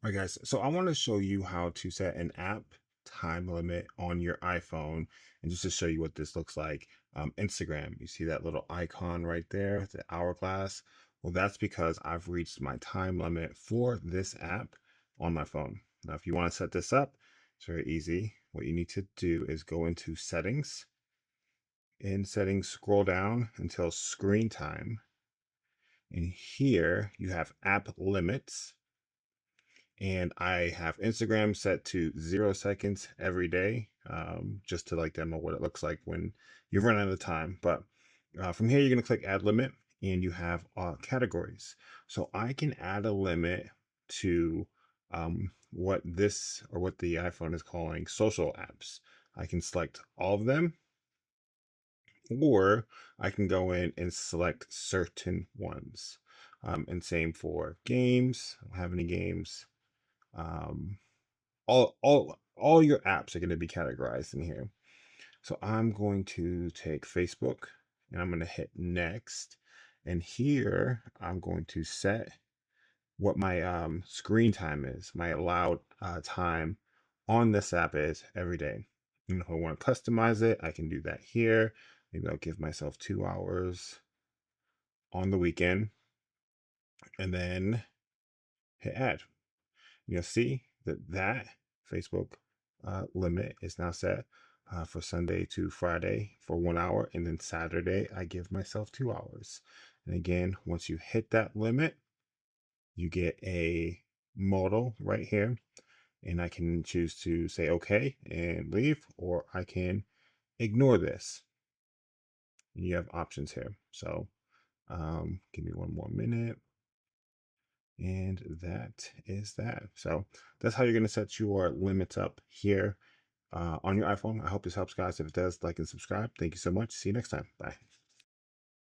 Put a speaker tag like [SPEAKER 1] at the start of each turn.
[SPEAKER 1] All right, guys. So I want to show you how to set an app time limit on your iPhone. And just to show you what this looks like, Instagram, you see that little icon right there, the hourglass. Well, that's because I've reached my time limit for this app on my phone. Now, if you want to set this up, it's very easy. What you need to do is go into settings. In settings, scroll down until screen time. And here you have app limits. And I have Instagram set to 0 seconds every day, just to like demo what it looks like when you run out of time. But from here, you're going to click add limit and you have categories. So I can add a limit to what this or what the iPhone is calling social apps. I can select all of them, or I can go in and select certain ones. And same for games. I don't have any games. Um, all your apps are going to be categorized in here. So I'm going to take Facebook and I'm going to hit next. And here I'm going to set what my screen time is, my allowed time on this app is every day. And if I want to customize it, I can do that here. Maybe I'll give myself 2 hours on the weekend and then hit add. You'll see that Facebook limit is now set for Sunday to Friday for 1 hour, and then Saturday I give myself 2 hours. And again, once you hit that limit, you get a modal right here, and I can choose to say okay and leave, or I can ignore this. And you have options here. So give me one more minute. And that is that. So that's how you're going to set your limits up here on your iPhone. I hope this helps, guys. If it does, like and subscribe. Thank you so much. See you next time. Bye.